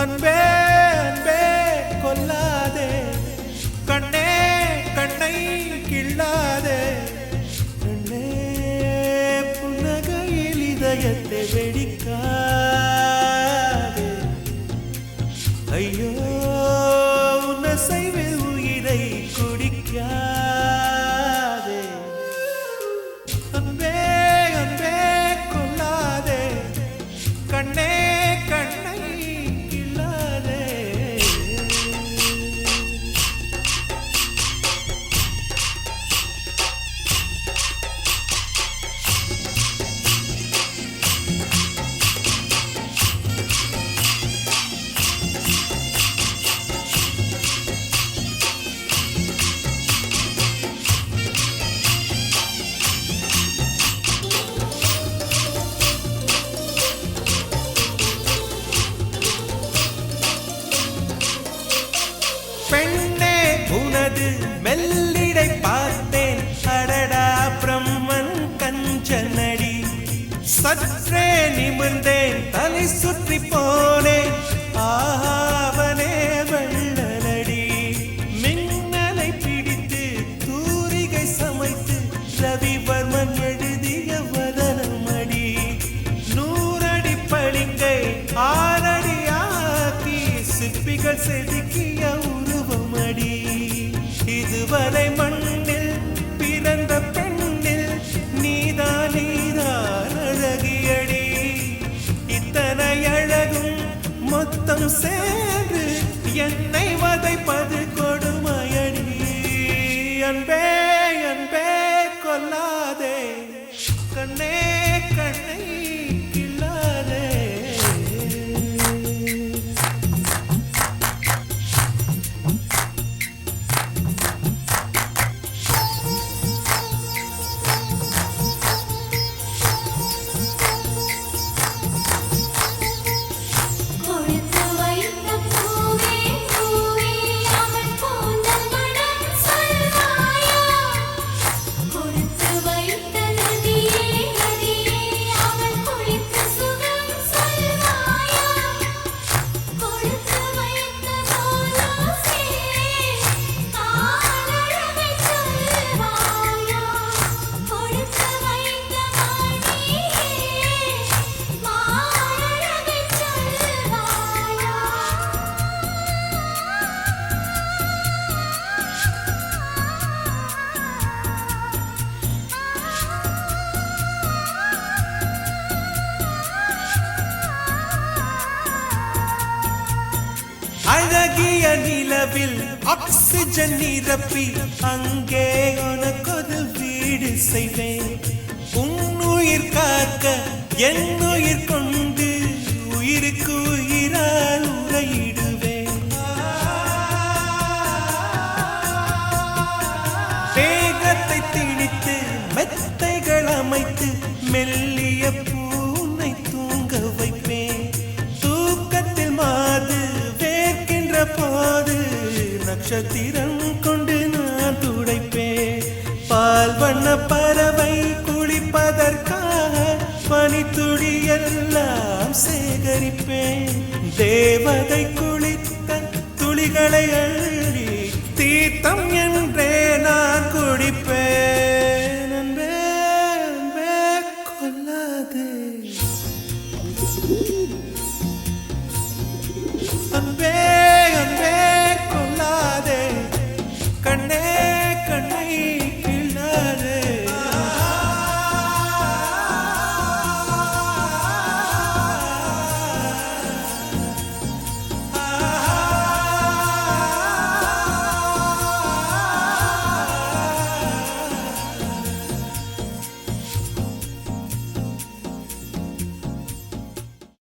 அன்பே அன்பே கொல்லாதே, கண்ணே கண்ணை கிள்ளாதே, கண்ணே புன்னகையில் இதயத்தை வெடிக்காதே, ஐயோ உன்னசைவில் உயிரை குடிக்காதே. அன்பே அன்பே கொல்லாதே, கண்ணே கண்ணை கிள்ளாதே. பெண்ணே உனது மெல்லிடை பார்த்தேன், அடடா பிரம்மன் கஞ்சனடி, சற்றே நிமிர்ந்தேன் தலை சுற்றி போனேன், ஆவனே வெள்ளனடி, மின்னலை பிடித்து தூரிகை சமைத்து ரவிவர்மன் எழுதிய வதனமடி, 100 அடி பளிங்கை 6 அடியாக்கி சிற்பிகள் செதுக்கிய உருவமடி, இதுவரை மண்ணில் பிறந்த பெண்ணில் நீதான் நீதான் அழகியடி, இத்தனை அழகும் மொத்தம் சேர்ந்து என்னை வதைப்பது கொடுமையடி. அன்பே அன்பே கொல்லாதே, கண்ணே கண்ணை கிள்ளாதே. அழகிய நிலவில் ஆக்சிஜன் நிரப்பி அங்கே உனக்கொரு வீடு செய்வேன், உன்னுயிர் காக்க என் உயிர் கொண்டு உயிருக்கு உயிரால் உரையிடுவேன், தேகத்தை திணித்து மெத்தைகள் அமைத்து மெல்லிய பூனை தூங்க வைப்பேன், தூக்கத்தில் மாது போது நட்சத்திரம் கொண்டு நான் துடைப்பேன், பால் வண்ண பறவை குளிப்பதற்காக பனித்துளி எல்லாம் சேகரிப்பேன், தேவதை குளித்த துளிகளை அள்ளி தீர்த்தம் என்ற